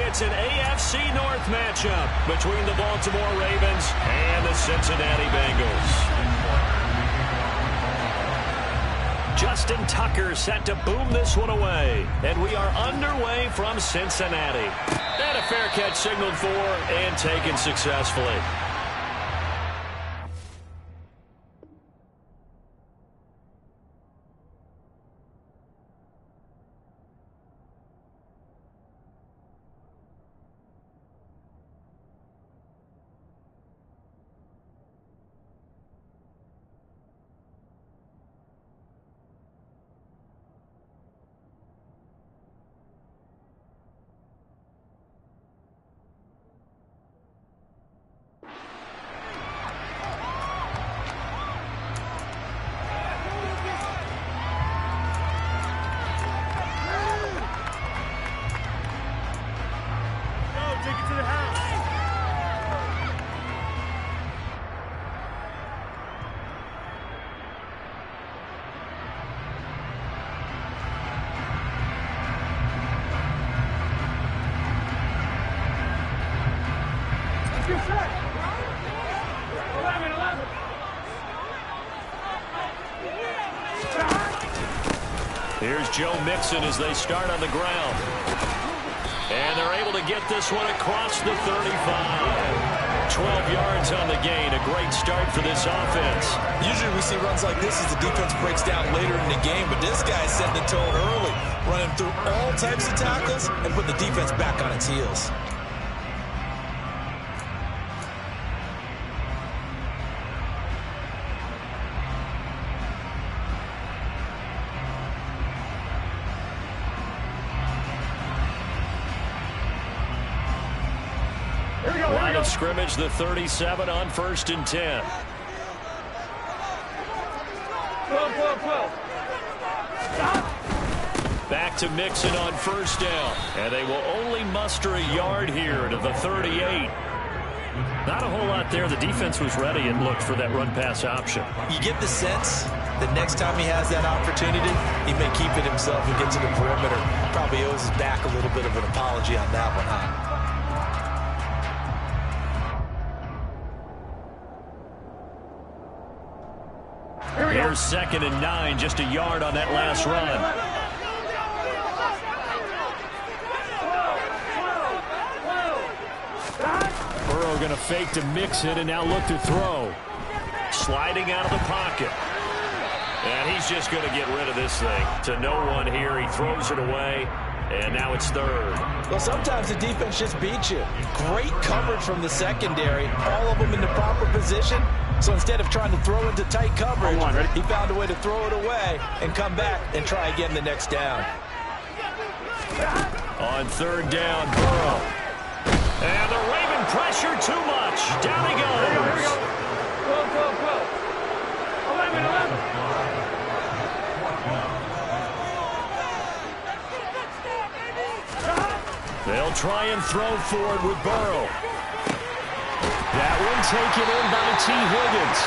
it's an AFC North matchup between the Baltimore Ravens and the Cincinnati Bengals. Justin Tucker set to boom this one away. And we are underway from Cincinnati. And a fair catch signaled for and taken successfully. Here's Joe Mixon as they start on the ground. And they're able to get this one across the 35. 12 yards on the gain. A great start for this offense. Usually we see runs like this as the defense breaks down later in the game, but this guy set the tone early, running through all types of tackles and put the defense back on its heels. Line of scrimmage, the 37 on 1st and 10. Back to Mixon on 1st down. And they will only muster a yard here to the 38. Not a whole lot there. The defense was ready and looked for that run-pass option. You get the sense that next time he has that opportunity, he may keep it himself and get to the perimeter. Probably owes his back a little bit of an apology on that one, huh? Here's 2nd and 9, just a yard on that last run. Burrow going to fake to Mixon and now look to throw. Sliding out of the pocket. And he's just going to get rid of this thing. To no one here. He throws it away. And now it's 3rd. Well, sometimes the defense just beats you. Great coverage from the secondary. All of them in the proper position. So instead of trying to throw into tight coverage, he found a way to throw it away and come back and try again the next down. On 3rd down, Burrow. And the Raven pressure too much. Down he goes. Go. 11. They'll try and throw forward with Burrow. That one taken in by T. Higgins.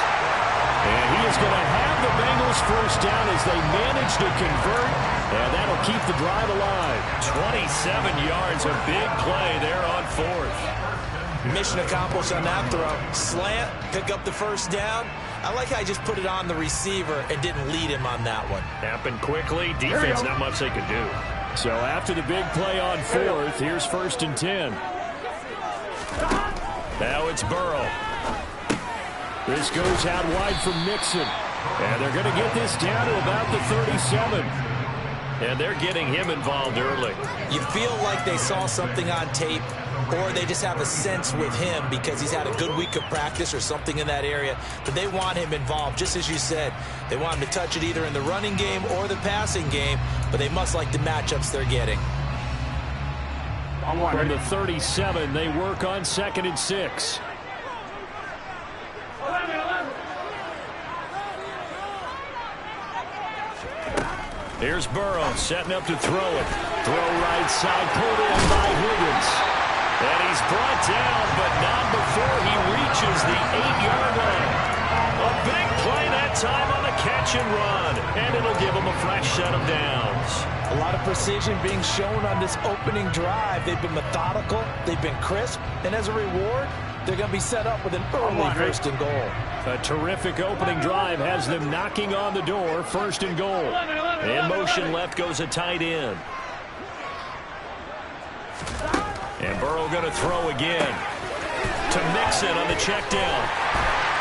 And he is going to have the Bengals 1st down as they manage to convert. And that'll keep the drive alive. 27 yards, a big play there on 4th. Mission accomplished on that throw. Slant, pick up the 1st down. I like how he just put it on the receiver and didn't lead him on that one. Happened quickly. Defense, not much they could do. So after the big play on 4th, here's 1st and 10. Now it's Burrow. This goes out wide from Mixon. And they're going to get this down to about the 37. And they're getting him involved early. You feel like they saw something on tape, or they just have a sense with him because he's had a good week of practice or something in that area that they want him involved. Just as you said, they want him to touch it either in the running game or the passing game, but they must like the matchups they're getting. From the 37, they work on 2nd and 6. Here's Burrow setting up to throw it. Throw right side, pulled in by Higgins. And he's brought down, but not before he reaches the 8-yard line. A big play that time on the catch play-action run, and it'll give them a fresh set of downs. A lot of precision being shown on this opening drive. They've been methodical, they've been crisp, and as a reward, they're going to be set up with an early first and goal. A terrific opening drive has them knocking on the door, first and goal. In motion left goes a tight end. And Burrow going to throw again. To Mixon on the check down.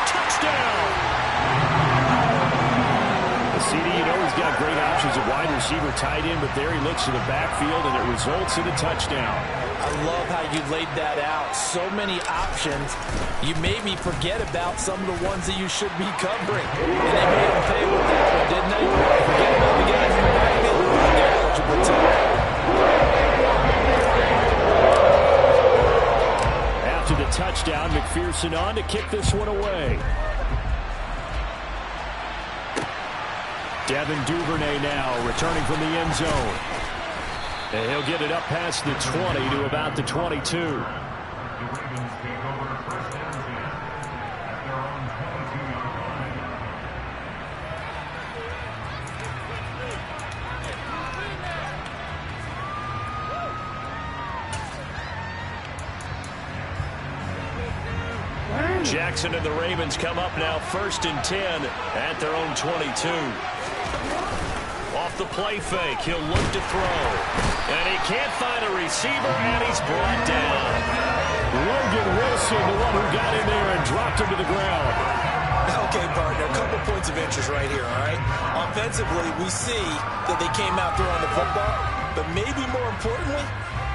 Touchdown! CD, you know he's got great options at wide receiver, tight end, but there he looks to the backfield, and it results in a touchdown. I love how you laid that out. So many options. You made me forget about some of the ones that you should be covering. And they made him pay with that one, didn't they? Forget about the guys in the backfield. They're eligible too. After the touchdown, McPherson on to kick this one away. Devin Duvernay now returning from the end zone. And he'll get it up past the 20 to about the 22. Jackson and the Ravens come up now first and 10 at their own 22. Off the play fake, he'll look to throw. And he can't find a receiver, and he's brought down. Logan Wilson, the one who got in there and dropped him to the ground. Okay, partner, a couple points of interest right here, all right? Offensively, we see that they came out throwing the football, but maybe more importantly,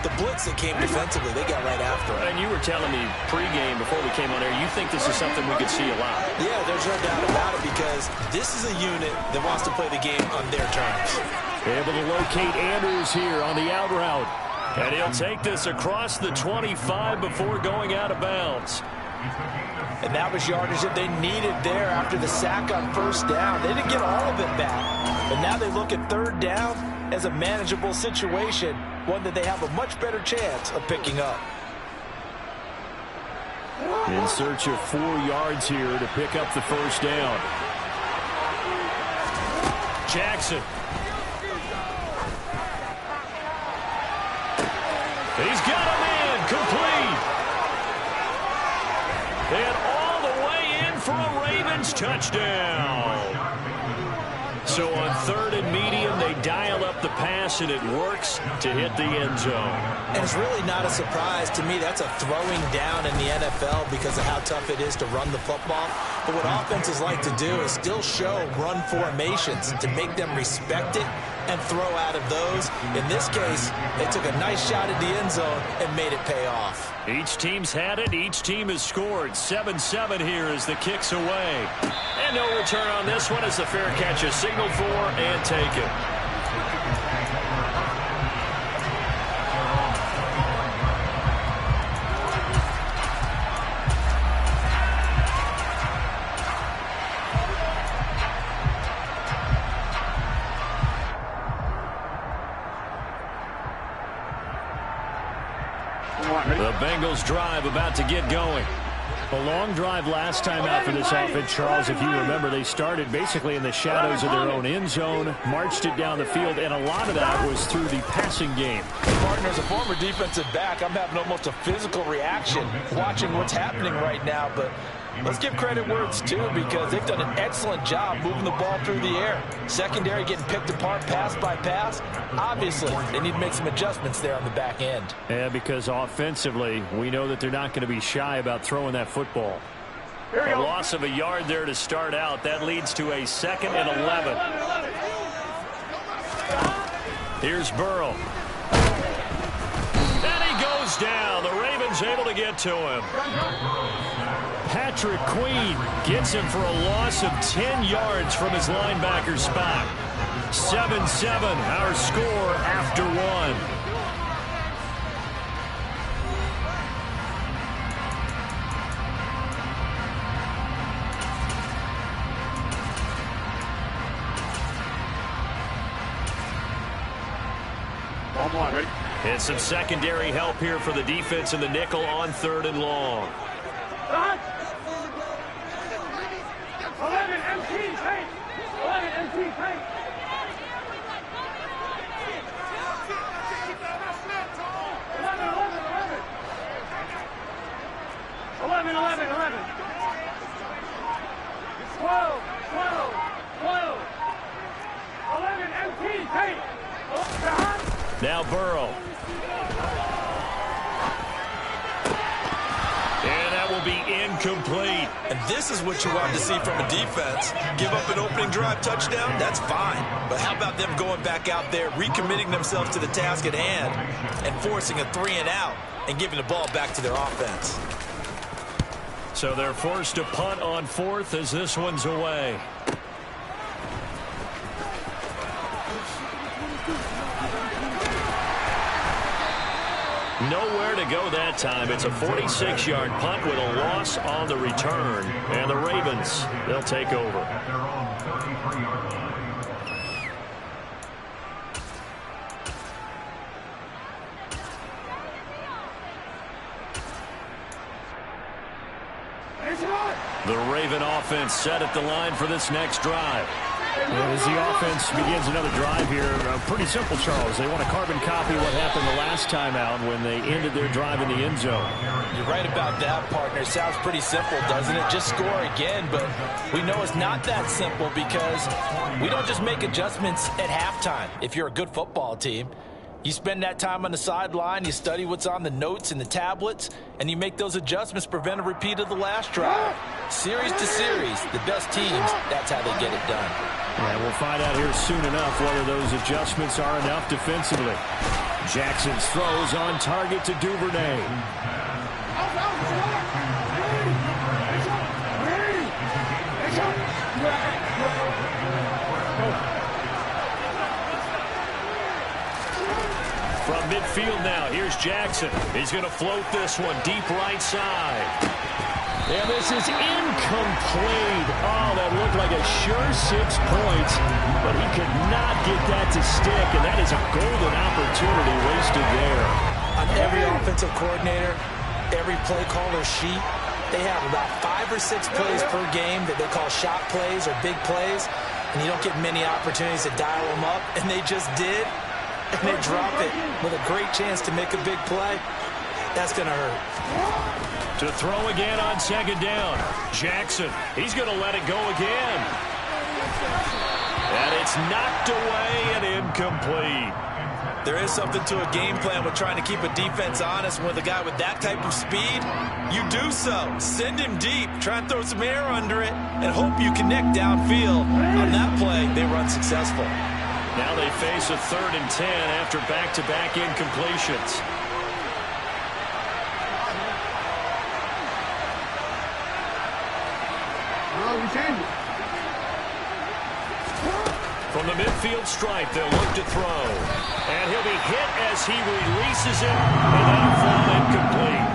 the blitz that came defensively, they got right after it. And you were telling me pregame before we came on air, you think this is something we could see a lot. Yeah, there's no doubt about it because this is a unit that wants to play the game on their terms. Able to locate Andrews here on the out route. And he'll take this across the 25 before going out of bounds. And that was yardage that they needed there after the sack on first down. They didn't get all of it back. But now they look at third down as a manageable situation, one that they have a much better chance of picking up. In search of 4 yards here to pick up the first down. Jackson. He's got him in, complete. And all the way in for a Ravens touchdown. So on third and medium, they dial up the pass, and it works to hit the end zone. And it's really not a surprise to me. That's a throwing down in the NFL because of how tough it is to run the football. But what offenses like to do is still show run formations to make them respect it and throw out of those. In this case, they took a nice shot at the end zone and made it pay off. Each team's had it. Each team has scored. 7-7 here as the kick's away. And no return on this one as the fair catch is signaled for and taken. The Bengals drive about to get going. A long drive last time out for this offense, Charles. If you remember, they started basically in the shadows of their own end zone, marched it down the field, and a lot of that was through the passing game. Partner, as a former defensive back, I'm having almost a physical reaction watching what's happening right now, but let's give credit where it's due because they've done an excellent job moving the ball through the air. Secondary getting picked apart pass by pass. Obviously, they need to make some adjustments there on the back end. Yeah, because offensively, we know that they're not going to be shy about throwing that football. A loss of a yard there to start out. That leads to a 2nd and 11. Here's Burrow. And he goes down. The Ravens able to get to him. Patrick Queen gets him for a loss of 10 yards from his linebacker spot. 7-7, our score after 1. And some secondary help here for the defense in the nickel on 3rd and long. 11 empty, hey! 11 Now Burrow. And that will be incomplete. And this is what you want to see from a defense. Give up an opening drive touchdown, that's fine. But how about them going back out there, recommitting themselves to the task at hand, and forcing a 3-and-out and giving the ball back to their offense. So they're forced to punt on fourth as this one's away. Nowhere to go that time. It's a 46-yard punt with a loss on the return. And the Ravens, they'll take over. The Raven offense set at the line for this next drive. As the offense begins another drive here, pretty simple, Charles. They want to carbon copy what happened the last time out when they ended their drive in the end zone. You're right about that, partner. It sounds pretty simple, doesn't it? Just score again, but we know it's not that simple because we don't just make adjustments at halftime. If you're a good football team, you spend that time on the sideline, you study what's on the notes and the tablets, and you make those adjustments, prevent a repeat of the last drive. Series to series, the best teams, that's how they get it done. And we'll find out here soon enough whether those adjustments are enough defensively. Jackson's throws on target to Duvernay. From midfield now, here's Jackson. He's going to float this one deep right side. And this is incomplete. Oh, that looked like a sure 6 points, but he could not get that to stick, and that is a golden opportunity wasted there. On every offensive coordinator, every play caller sheet, they have about 5 or 6 plays per game that they call shot plays or big plays, and you don't get many opportunities to dial them up, and they just did, and they drop it with a great chance to make a big play. That's going to hurt. To throw again on second down. Jackson, he's going to let it go again. And it's knocked away and incomplete. There is something to a game plan with trying to keep a defense honest. With a guy with that type of speed, you do so. Send him deep, try and throw some air under it, and hope you connect downfield. On that play, they were unsuccessful. Now they face a 3rd and 10 after back-to-back incompletions. From the midfield stripe, they'll look to throw. And he'll be hit as he releases it, and that'll fall incomplete.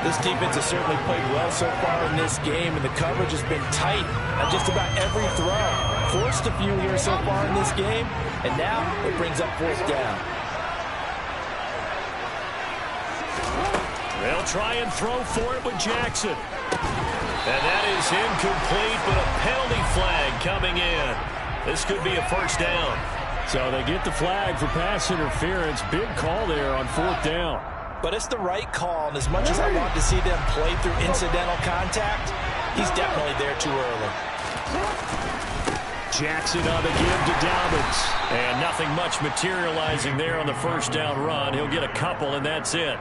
This defense has certainly played well so far in this game, and the coverage has been tight on just about every throw. Forced a few here so far in this game, and now it brings up 4th down. They'll try and throw for it with Jackson. And that is incomplete, but a penalty flag coming in. This could be a 1st down. So they get the flag for pass interference. Big call there on 4th down. But it's the right call, and as much as I want to see them play through incidental contact, he's definitely there too early. Jackson on the give to Dobbins. And nothing much materializing there on the 1st down run. He'll get a couple, and that's it.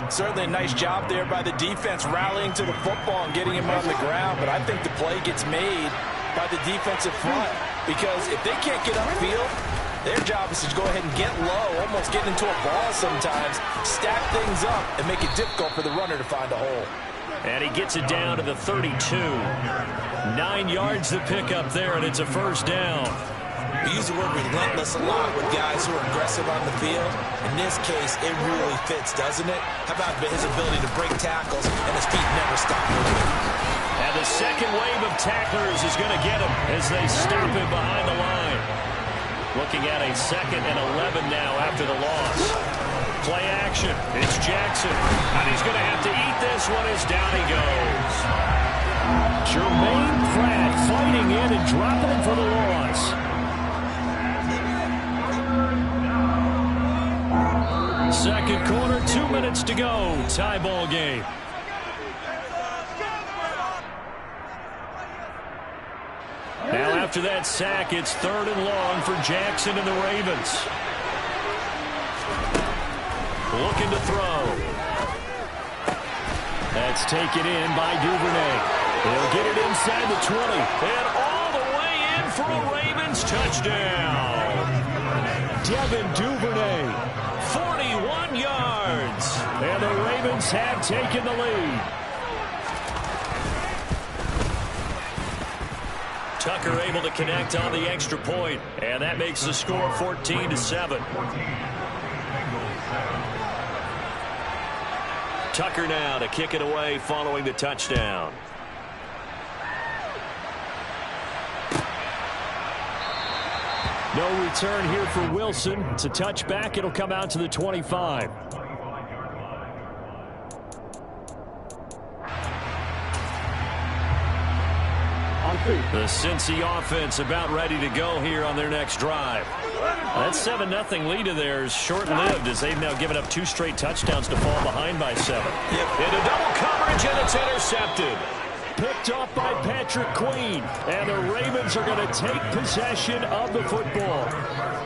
Certainly a nice job there by the defense rallying to the football and getting him on the ground, but I think the play gets made by the defensive front because if they can't get upfield, their job is to go ahead and get low, almost get into a ball sometimes, stack things up, and make it difficult for the runner to find a hole. And he gets it down to the 32. 9 yards to pick up there, and it's a 1st down. We use the word relentless a lot with guys who are aggressive on the field. In this case, it really fits, doesn't it? How about his ability to break tackles and his feet never stop moving? And the second wave of tacklers is going to get him as they stop him behind the line. Looking at a 2nd and 11 now after the loss. Play action. It's Jackson. And he's going to have to eat this one as down he goes. Jermaine Pratt fighting in and dropping it for the loss. Second quarter, 2 minutes to go. Tie ball game. Now after that sack, it's 3rd and long for Jackson and the Ravens. Looking to throw. That's taken in by Duvernay. He'll get it inside the 20. And all the way in for a Ravens touchdown. Devin Duvernay, 41 yards. And the Ravens have taken the lead. Tucker able to connect on the extra point, and that makes the score 14-7. Tucker now to kick it away following the touchdown. No return here for Wilson. It's a touchback. It'll come out to the 25. The Cincy offense about ready to go here on their next drive. That 7-0 lead of theirs short-lived as they've now given up 2 straight touchdowns to fall behind by 7. Yep. Into double coverage, and it's intercepted. Picked off by Patrick Queen, and the Ravens are going to take possession of the football.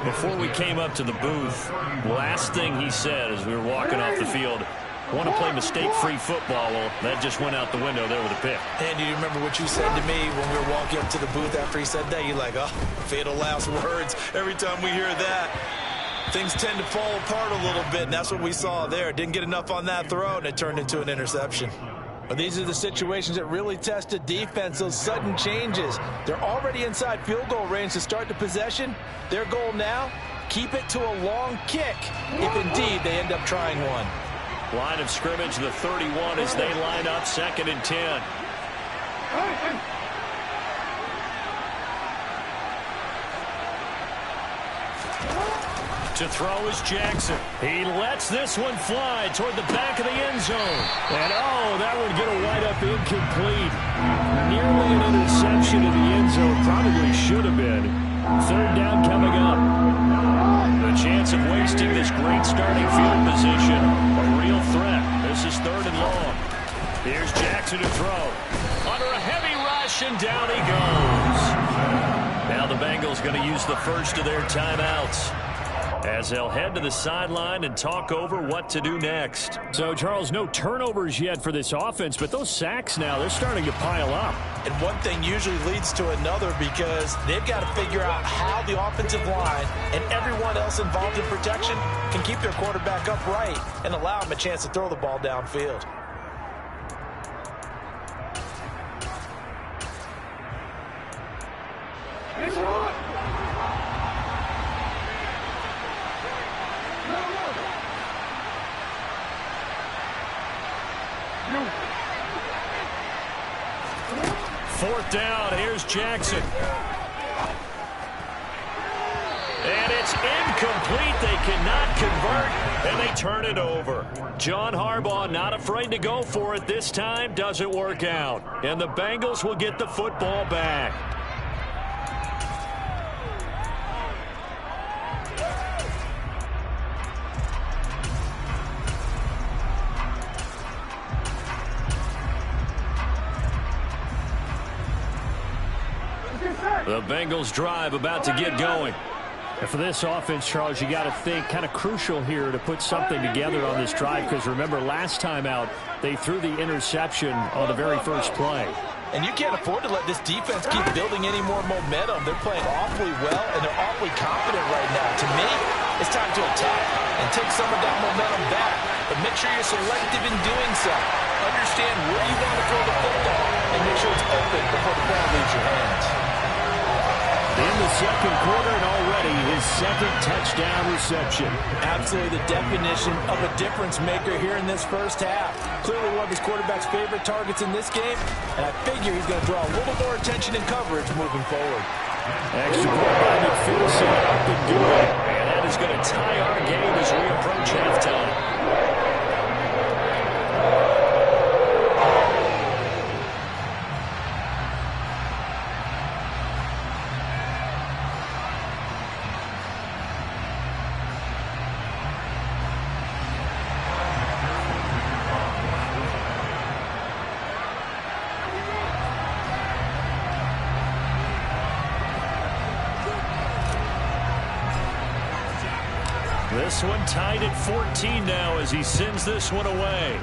Before we came up to the booth, last thing he said as we were walking off the field, want to play mistake-free football. Well, that just went out the window there with a pick. And do you remember what you said to me when we were walking up to the booth after he said that? You're like, oh, fatal last words. Every time we hear that, things tend to fall apart a little bit, and that's what we saw there. Didn't get enough on that throw, and it turned into an interception. But these are the situations that really test a defense, those sudden changes. They're already inside field goal range to start the possession. Their goal now, keep it to a long kick, if indeed they end up trying one. Line of scrimmage, the 31 as they line up 2nd and 10. To throw is Jackson. He lets this one fly toward the back of the end zone. And oh, that one going to wind up incomplete. Nearly an interception in the end zone. Probably should have been. 3rd down coming up. The chance of wasting this great starting field position. A real threat. This is 3rd and long. Here's Jackson to throw. Under a heavy rush, and down he goes. Now the Bengals going to use the first of their timeouts as they'll head to the sideline and talk over what to do next. So, Charles, no turnovers yet for this offense, but those sacks now, they're starting to pile up. And one thing usually leads to another because they've got to figure out how the offensive line and everyone else involved in protection can keep their quarterback upright and allow him a chance to throw the ball downfield. Fourth down, here's Jackson. And it's incomplete. They cannot convert, and they turn it over. John Harbaugh not afraid to go for it this time. Doesn't work out. And the Bengals will get the football back. The Bengals drive about to get going. And for this offense, Charles, you got to think kind of crucial here to put something together on this drive because remember last time out they threw the interception on the very first play. And you can't afford to let this defense keep building any more momentum. They're playing awfully well, and they're awfully confident right now. To me, it's time to attack and take some of that momentum back. But make sure you're selective in doing so. Understand where you want to throw the football and make sure it's open before the ball leaves your hands. In the second quarter, and already his 2nd touchdown reception. Absolutely the definition of a difference maker here in this first half. Clearly one of his quarterback's favorite targets in this game, and I figure he's going to draw a little more attention and coverage moving forward. Extra point by McPherson, up and good. And that is going to tie our game as we approach halftime. This one tied at 14 now as he sends this one away.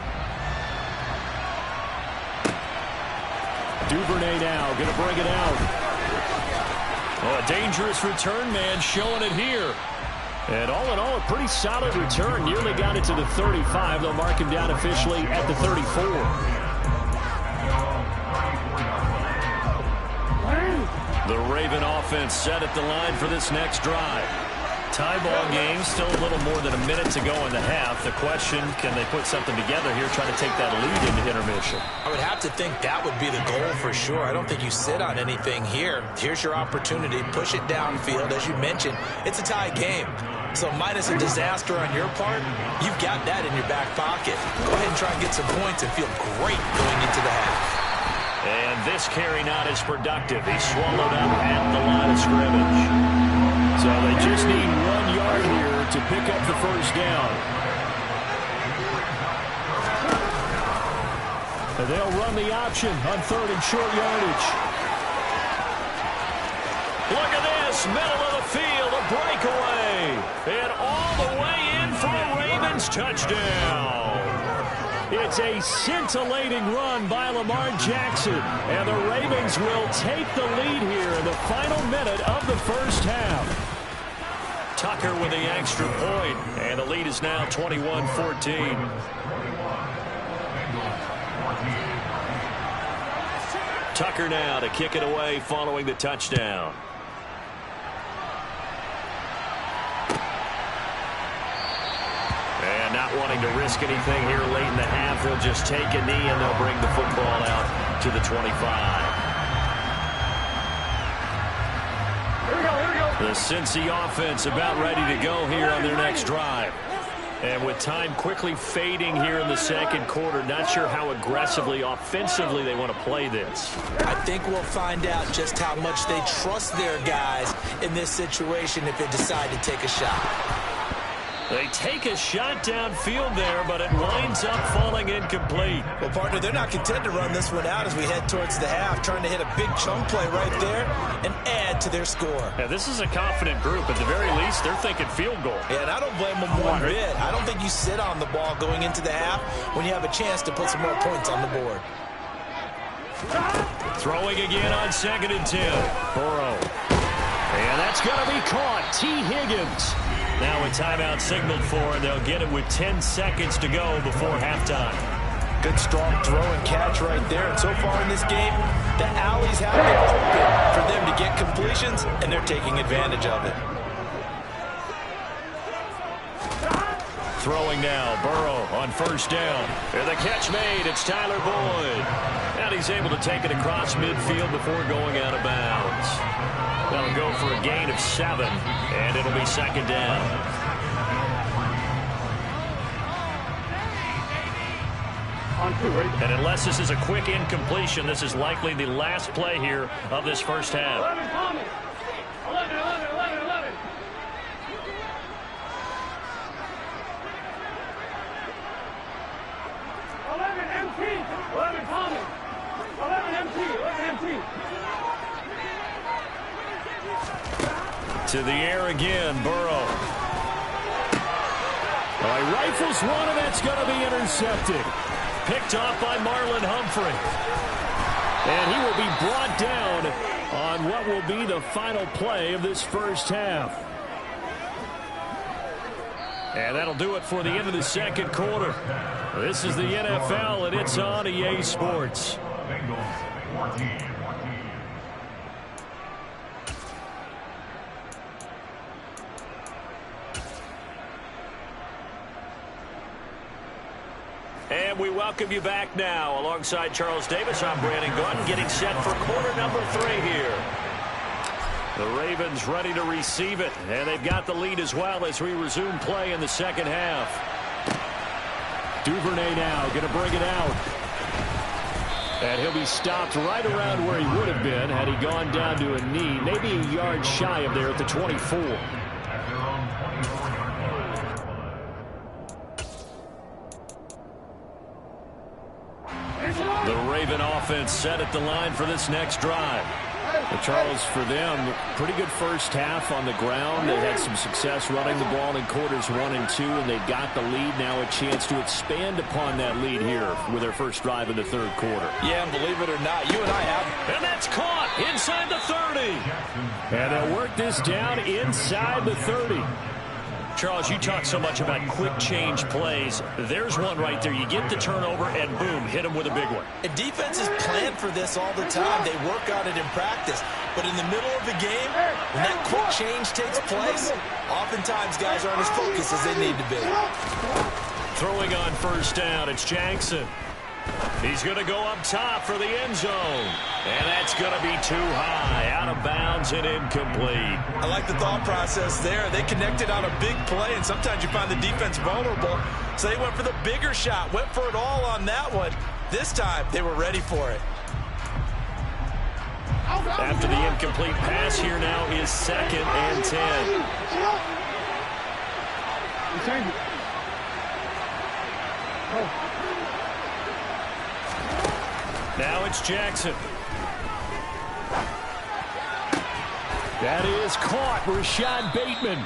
Duvernay now going to bring it out. Oh, a dangerous return man showing it here. And all in all, a pretty solid return. Nearly got it to the 35. They'll mark him down officially at the 34. The Raven offense set at the line for this next drive. Tie ball game, still a little more than a minute to go in the half. The question, can they put something together here, trying to take that lead into intermission? I would have to think that would be the goal for sure. I don't think you sit on anything here. Here's your opportunity. Push it downfield. As you mentioned, it's a tie game. So minus a disaster on your part, you've got that in your back pocket. Go ahead and try and get some points and feel great going into the half. And this carry not as productive. He's swallowed up at the line of scrimmage. So they just need 1 yard here to pick up the first down. And they'll run the option on 3rd and short yardage. Look at this, middle of the field, a breakaway. And all the way in for a Ravens touchdown. It's a scintillating run by Lamar Jackson. And the Ravens will take the lead here in the final minute of the first half. Tucker with the extra point, and the lead is now 21-14. Tucker now to kick it away following the touchdown. And not wanting to risk anything here late in the half, they'll just take a knee and they'll bring the football out to the 25. The Cincy offense about ready to go here on their next drive. And with time quickly fading here in the second quarter, not sure how aggressively, offensively they want to play this. I think we'll find out just how much they trust their guys in this situation if they decide to take a shot. They take a shot downfield there, but it winds up falling incomplete. Well, partner, they're not content to run this one out as we head towards the half, trying to hit a big chunk play right there and add to their score. Yeah, this is a confident group. At the very least, they're thinking field goal. Yeah, and I don't blame them one bit. I don't think you sit on the ball going into the half when you have a chance to put some more points on the board. Throwing again on 2nd and 10. Burrow. And that's going to be caught. T. Higgins. Now a timeout signaled for, and they'll get it with 10 seconds to go before halftime. Good strong throw and catch right there. And so far in this game, the alleys have been open for them to get completions, and they're taking advantage of it. Throwing now, Burrow on 1st down. And the catch made, it's Tyler Boyd. And he's able to take it across midfield before going out of bounds. That'll go for a gain of 7, and it'll be 2nd down. And unless this is a quick incompletion, this is likely the last play here of this first half. 11. 11 MT. 11 Thomas. 11 MT. 11 MT. To the air again, Burrow. Well, he rifles one, and that's going to be intercepted. Picked off by Marlon Humphrey. And he will be brought down on what will be the final play of this first half. And that'll do it for the end of the second quarter. This is the NFL, and it's on EA Sports. And we welcome you back now. Alongside Charles Davis, I'm Brandon Gordon, getting set for quarter number 3 here. The Ravens ready to receive it, and they've got the lead as well as we resume play in the second half. Duvernay now going to bring it out. And he'll be stopped right around where he would have been had he gone down to a knee, maybe a yard shy of there at the 24. The Raven offense set at the line for this next drive. Well, Charles, for them, pretty good first half on the ground. They had some success running the ball in quarters 1 and 2, and they got the lead. Now a chance to expand upon that lead here with their first drive in the third quarter. Yeah, and believe it or not, you and I have. And that's caught inside the 30. And they'll work this down inside the 30. Charles, you talk so much about quick change plays. There's one right there. You get the turnover, and boom, hit them with a big one. And defenses plan for this all the time. They work on it in practice. But in the middle of the game, when that quick change takes place, oftentimes guys aren't as focused as they need to be. Throwing on first down, it's Jackson. He's going to go up top for the end zone. And that's going to be too high, out of bounds and incomplete. I like the thought process there. They connected on a big play, and sometimes you find the defense vulnerable. So they went for the bigger shot, went for it all on that one. This time, they were ready for it. After the incomplete pass, here now is 2nd and 10. Now it's Jackson. That is caught. Rashad Bateman.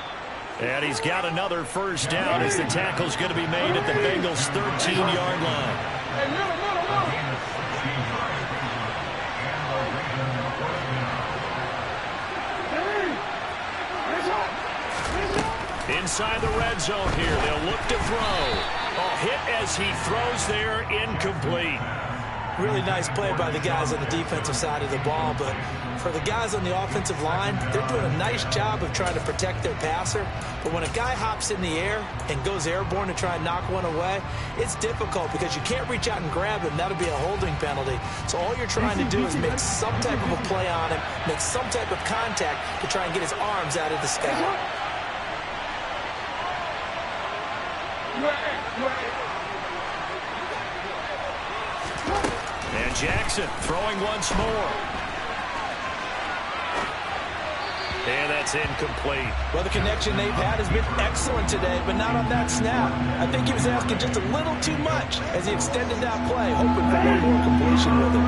And he's got another first down as the tackle's going to be made at the Bengals' 13-yard line. Inside the red zone here. They'll look to throw. A hit as he throws there, incomplete. Really nice play by the guys on the defensive side of the ball, but for the guys on the offensive line, they're doing a nice job of trying to protect their passer. But when a guy hops in the air and goes airborne to try and knock one away, it's difficult because you can't reach out and grab him. That'll be a holding penalty. So all you're trying to do is make some type of a play on him, make some type of contact to try and get his arms out of the sky. And Jackson throwing once more. And that's incomplete. Well, the connection they've had has been excellent today, but not on that snap. I think he was asking just a little too much as he extended that play, hoping for one more completion with it.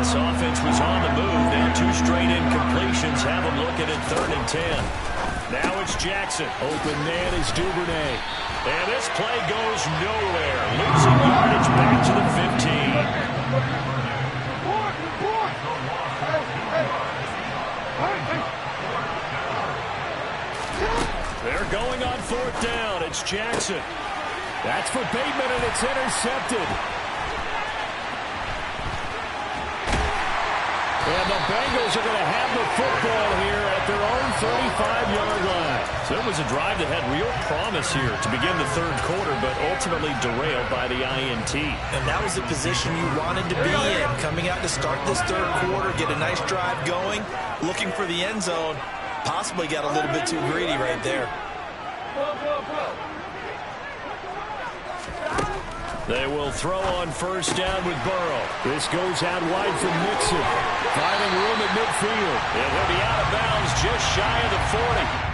This offense was on the move. Now 2 straight incompletions have them looking at 3rd and 10. Now it's Jackson. Open man is Duvernay. And this play goes nowhere. Losing yardage back to the 15. They're going on 4th down. It's Jackson. That's for Bateman, and it's intercepted. And the Bengals are going to have the football here at their own 35-yard line. So it was a drive that had real promise here to begin the 3rd quarter, but ultimately derailed by the INT. And that was the position you wanted to be in, coming out to start this 3rd quarter, get a nice drive going, looking for the end zone. Possibly got a little bit too greedy right there. They will throw on first down with Burrow. This goes out wide from Mixon. Finding room at midfield. And he'll be out of bounds just shy of the 40.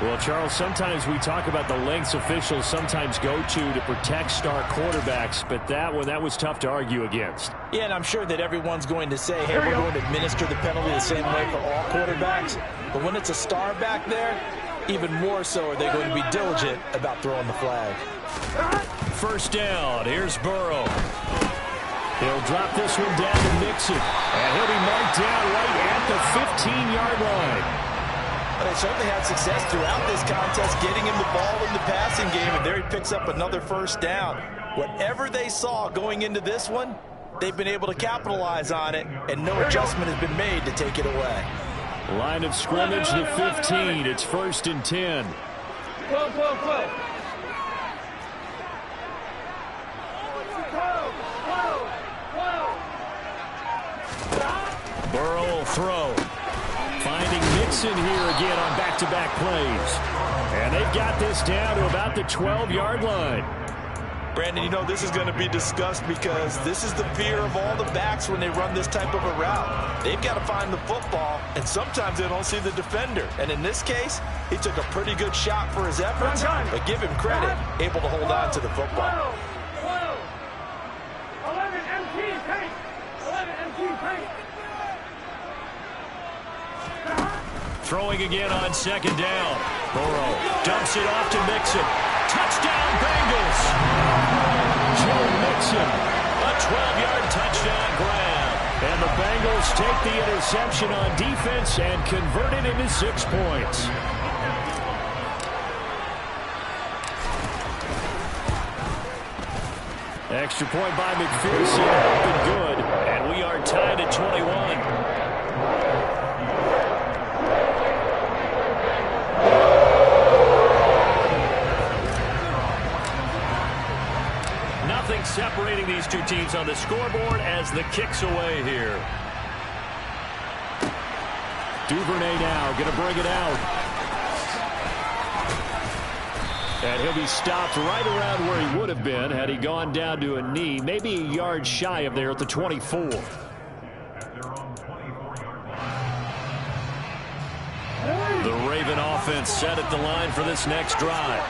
Well, Charles, sometimes we talk about the lengths officials sometimes go to protect star quarterbacks, but that was tough to argue against. Yeah, and I'm sure that everyone's going to say, hey, we're going to administer the penalty the same way for all quarterbacks. But when it's a star back there, even more so are they going to be diligent about throwing the flag. First down. Here's Burrow. He'll drop this one down to Mixon. And he'll be marked down right at the 15-yard line. But they certainly had success throughout this contest, getting him the ball in the passing game, and there he picks up another first down. Whatever they saw going into this one, they've been able to capitalize on it, and no adjustment has been made to take it away. Line of scrimmage, the 15. It's 1st and 10. Burrow will throw. Finding Mixon here again on back-to-back plays. And they've got this down to about the 12-yard line. Brandon, you know this is going to be discussed because this is the fear of all the backs when they run this type of a route. They've got to find the football, and sometimes they don't see the defender. And in this case, he took a pretty good shot for his efforts, but give him credit, able to hold on to the football. 11 MT paint. 11 MT paint. Throwing again on second down. Burrow dumps it off to Mixon. Touchdown, Bengals. Joe Mixon, a 12-yard touchdown grab. And the Bengals take the interception on defense and convert it into 6 points. Extra point by McPherson, up and good. And we are tied at 21. Nothing separating these two teams on the scoreboard as the kick's away here. Duvernay now going to bring it out. And he'll be stopped right around where he would have been had he gone down to a knee, maybe a yard shy of there at the 24. The Raven offense set at the line for this next drive.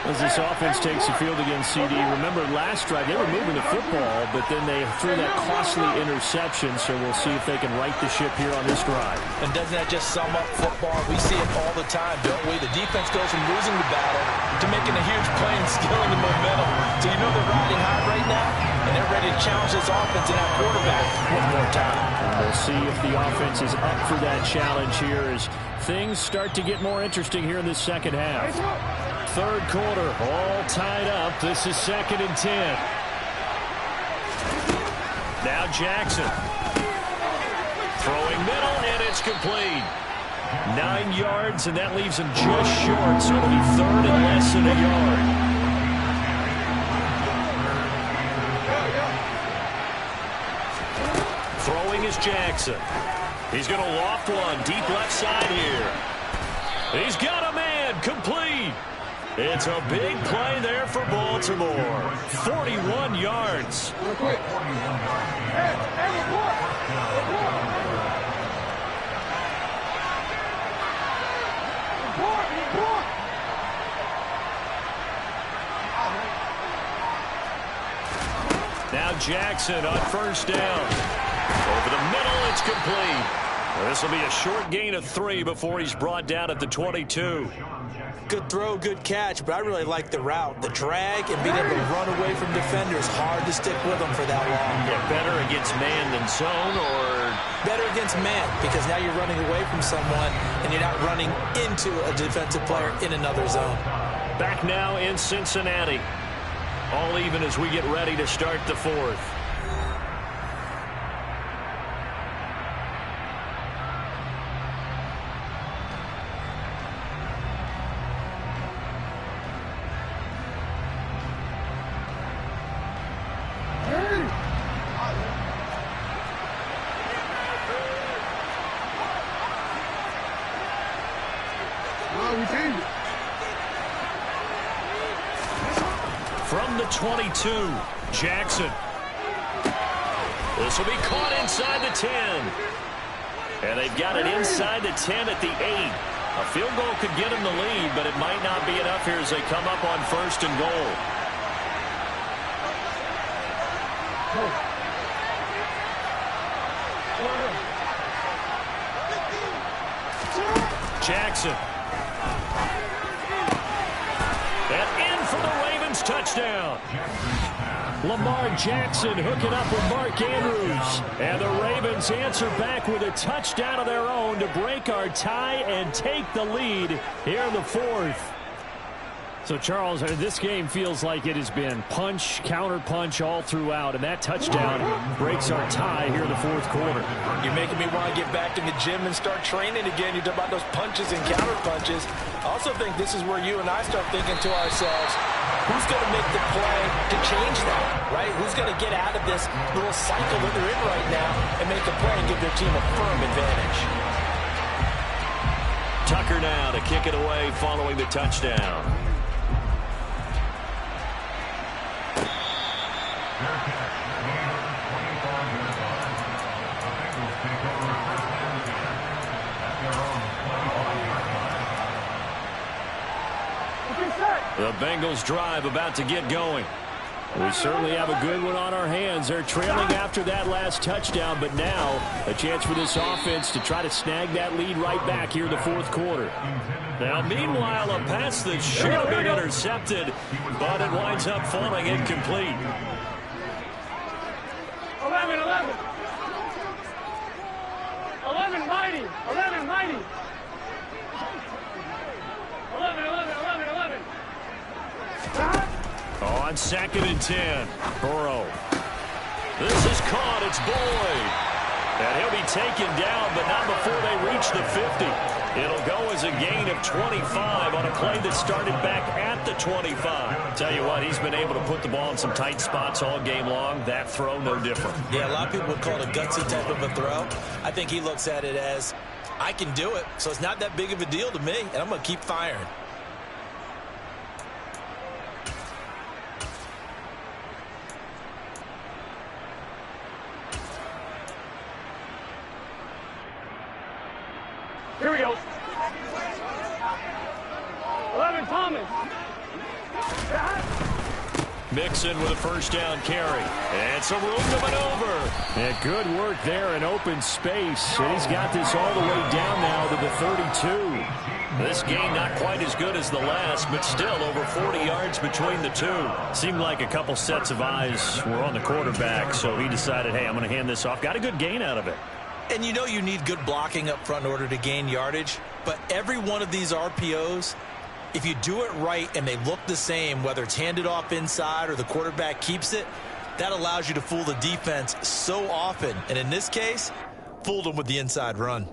As this offense takes the field against CD, remember last drive they were moving the football, but then they threw that costly interception, so we'll see if they can right the ship here on this drive. And doesn't that just sum up football? We see it all the time, don't we? The defense goes from losing the battle to making a huge play and stealing the momentum. So you know they're riding high right now, and they're ready to challenge this offense and that quarterback one more time. And we'll see if the offense is up for that challenge here as things start to get more interesting here in this second half. Third quarter, all tied up. This is 2nd and 10. Now Jackson. Throwing middle, and it's complete. 9 yards, and that leaves him just short, so it'll be 3rd and less than a yard. Throwing is Jackson. He's going to loft one deep left side here. He's got a man, complete. It's a big play there for Baltimore. 41 yards. Now Jackson on first down. Over the middle, it's complete. This will be a short gain of 3 before he's brought down at the 22. Good throw, good catch, but I really like the route. The drag and being able to run away from defenders, hard to stick with them for that long. Yeah, better against man than zone, or? Better against man, because now you're running away from someone and you're not running into a defensive player in another zone. Back now in Cincinnati. All even as we get ready to start the 4th. From the 22, Jackson. This will be caught inside the 10. And they've got it inside the 10 at the 8. A field goal could get them the lead, but it might not be enough here as they come up on 1st and goal. Jackson. And in for the Ravens touchdown. Lamar Jackson hooking up with Mark Andrews. And the Ravens answer back with a touchdown of their own to break our tie and take the lead here in the 4th. So, Charles, this game feels like it has been punch, counter-punch all throughout, and that touchdown breaks our tie here in the 4th quarter. You're making me want to get back in the gym and start training again. You talk about those punches and counter-punches. I also think this is where you and I start thinking to ourselves, who's going to make the play to change that, right? Who's going to get out of this little cycle that they're in right now and make a play and give their team a firm advantage? Tucker now to kick it away following the touchdown. The Bengals drive about to get going. We certainly have a good one on our hands. They're trailing after that last touchdown, but now a chance for this offense to try to snag that lead right back here in the fourth quarter. Now, meanwhile, a pass that should have been intercepted, but it winds up falling incomplete. 11, 11. 11, mighty. 11, mighty. 11, 11, 11, 11. On 2nd and 10, Burrow. This is caught. It's Boyd. And he'll be taken down, but not before they reach the 50. It'll go as a gain of 25 on a play that started back at the 25. Tell you what, he's been able to put the ball in some tight spots all game long. That throw, no different. Yeah, a lot of people would call it a gutsy type of a throw. I think he looks at it as, I can do it, so it's not that big of a deal to me, and I'm going to keep firing. Here we go. 11, Thomas. Mixon with a first down carry. And some room to maneuver. And good work there in open space. And he's got this all the way down now to the 32. This game not quite as good as the last, but still over 40 yards between the two. Seemed like a couple sets of eyes were on the quarterback, so he decided, hey, I'm going to hand this off. Got a good gain out of it. And you know you need good blocking up front in order to gain yardage, but every one of these RPOs, if you do it right and they look the same, whether it's handed off inside or the quarterback keeps it, that allows you to fool the defense so often. And in this case, fooled them with the inside run.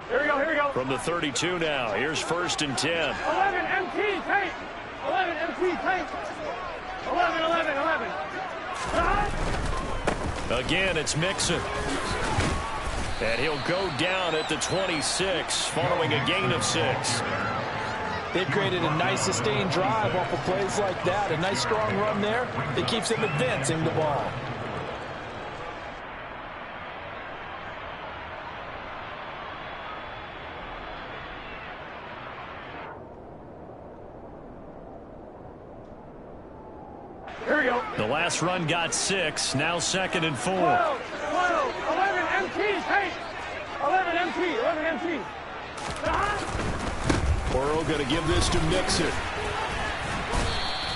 Here we go, here we go. From the 32 now, here's 1st and 10. 11, MT, take. 11, MT, take. 11, 11, 11. Again, it's Mixon. And he'll go down at the 26, following a gain of 6. They've created a nice sustained drive off of plays like that. A nice strong run there that keeps them advancing the ball. Here we go. The last run got 6, now 2nd and 4. 12, 11, MT, take. 11, MT, 11, MT. Burrow going to give this to Mixon.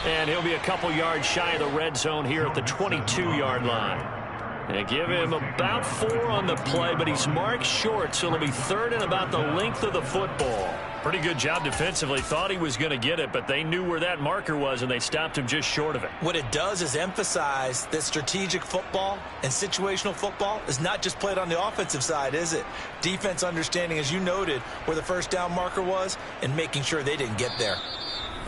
And he'll be a couple yards shy of the red zone here at the 22-yard line. They give him about 4 on the play, but he's marked short, so it'll be 3rd and about the length of the football. Pretty good job defensively. Thought he was going to get it, but they knew where that marker was, and they stopped him just short of it. What it does is emphasize that strategic football and situational football is not just played on the offensive side, is it? Defense understanding, as you noted, where the first down marker was and making sure they didn't get there.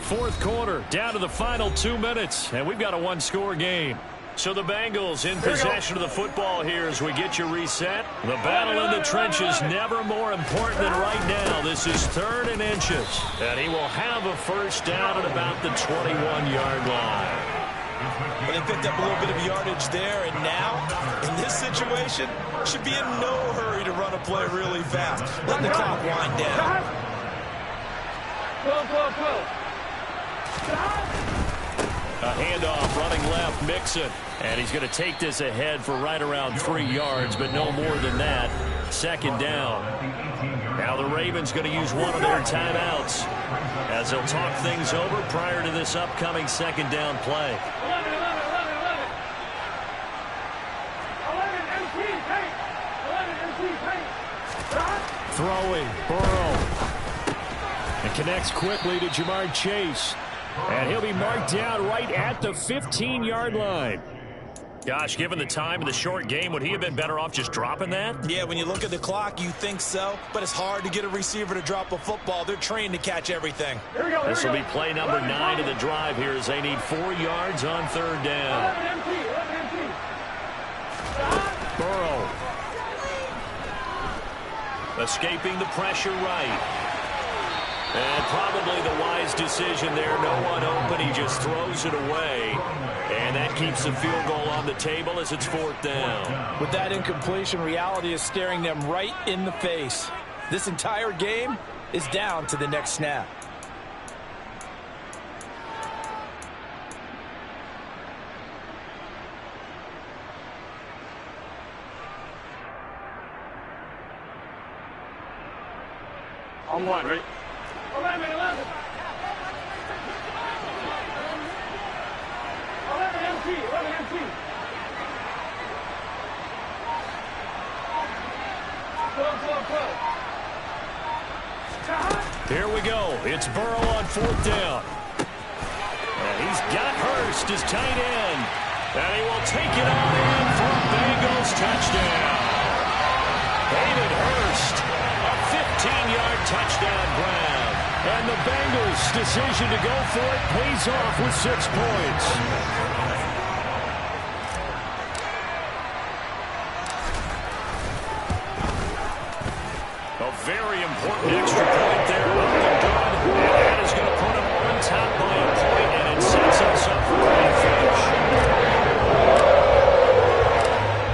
Fourth quarter, down to the final 2 minutes, and we've got a one-score game. So the Bengals in possession of the football here as we get you reset. The battle in the trenches never more important than right now. This is 3rd and inches. And he will have a first down at about the 21-yard line. Well, they picked up a little bit of yardage there, and now, in this situation, should be in no hurry to run a play really fast. Let the clock wind down. 12, 12, 12. A handoff, running left, Mixon. And he's going to take this ahead for right around 3 yards, but no more than that. 2nd down. Now the Ravens going to use one of their timeouts as they'll talk things over prior to this upcoming 2nd down play. 11, 11, 11, 11. 11, MT, take. 11, MT, take. Throwing, Burrow. And connects quickly to Jamar Chase. And he'll be marked down right at the 15-yard line. Gosh, given the time of the short game, would he have been better off just dropping that? Yeah, when you look at the clock, you think so. But it's hard to get a receiver to drop a football. They're trained to catch everything. Here we go, this will be play number 9 of the drive here as they need 4 yards on 3rd down. 11 MT, 11 MT. Burrow. Escaping the pressure right. And probably the wise decision there. No one open. He just throws it away. And that keeps the field goal on the table as it's 4th down. With that incompletion, reality is staring them right in the face. This entire game is down to the next snap. On one, ready? 11, 11. 11 MT, 11 MT. Slow. Here we go. It's Burrow on 4th down. And he's got Hurst as tight end. And he will take it on in for a Bengals touchdown. David Hurst, a 15-yard touchdown grab. And the Bengals' decision to go for it pays off with 6 points. A very important extra point there, up and good. And that is going to put him on top by a point, and it sets us up for a finish.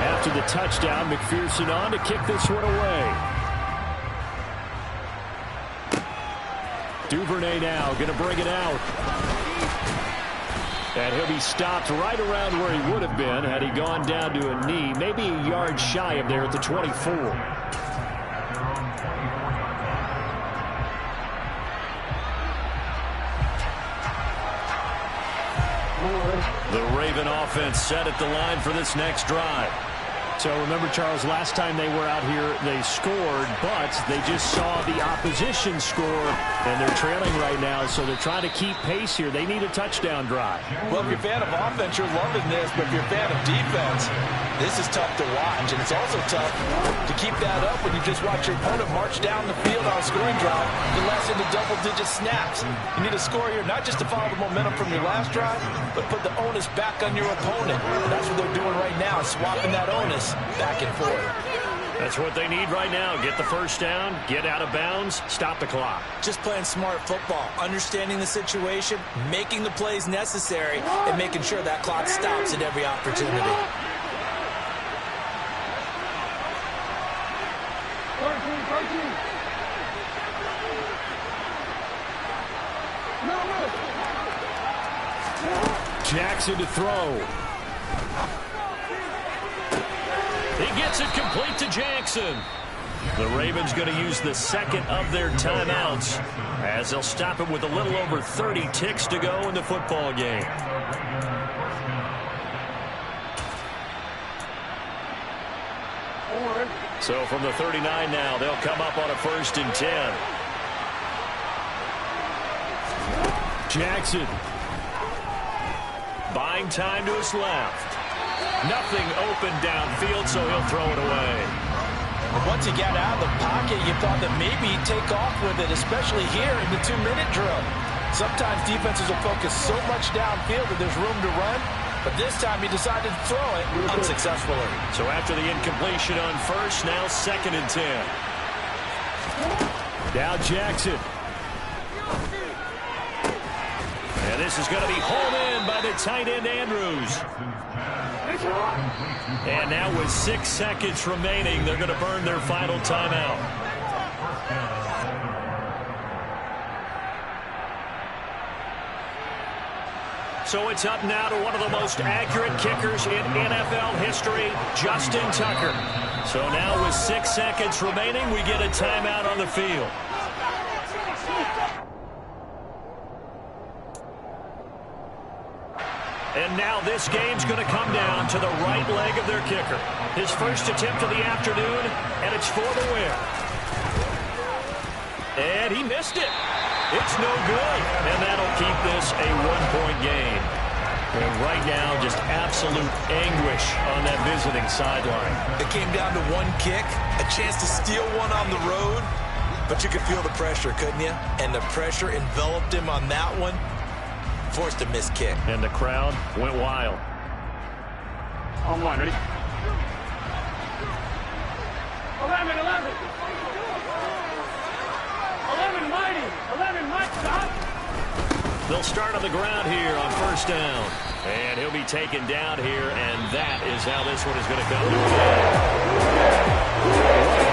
After the touchdown, McPherson on to kick this one away. Duvernay now going to bring it out. And he'll be stopped right around where he would have been had he gone down to a knee, maybe a yard shy of there at the 24. The Raven offense set at the line for this next drive. So remember, Charles, last time they were out here, they scored, but they just saw the opposition score, and they're trailing right now, so they're trying to keep pace here. They need a touchdown drive. Well, if you're a fan of offense, you're loving this, but if you're a fan of defense, this is tough to watch, and it's also tough to keep that up when you just watch your opponent march down the field on a scoring drive to last into double-digit snaps. You need a score here, not just to follow the momentum from your last drive, but put the onus back on your opponent. And that's what they're doing right now, swapping that onus back and forth. That's what they need right now. Get the first down, get out of bounds, stop the clock. Just playing smart football, understanding the situation, making the plays necessary, and making sure that clock stops at every opportunity. 13. Jackson to throw. He gets it complete to Jackson. The Ravens going to use the second of their timeouts as they'll stop him with a little over 30 ticks to go in the football game. So from the 39 now, they'll come up on a 1st and 10. Jackson buying time to his left. Nothing open downfield, so he'll throw it away. Once he got out of the pocket, you thought that maybe he'd take off with it, especially here in the 2-minute drill. Sometimes defenses will focus so much downfield that there's room to run, but this time he decided to throw it unsuccessfully. So after the incompletion on 1st, now 2nd and 10. Now Jackson. And this is going to be hauled in by the tight end Andrews. And now with 6 seconds remaining, they're going to burn their final timeout. So it's up now to one of the most accurate kickers in NFL history, Justin Tucker. So now with 6 seconds remaining, we get a timeout on the field. And now this game's going to come down to the right leg of their kicker. His first attempt of the afternoon, and it's for the win. And he missed it. It's no good. And that'll keep this a 1-point game. And right now, just absolute anguish on that visiting sideline. It came down to one kick, a chance to steal one on the road, but you could feel the pressure, couldn't you? And the pressure enveloped him on that one. Forced a missed kick. And the crowd went wild. On one, ready? 11. 11 mighty. 11 mighty, stop. They'll start on the ground here on 1st down. And he'll be taken down here, and that is how this one is going to come to an end.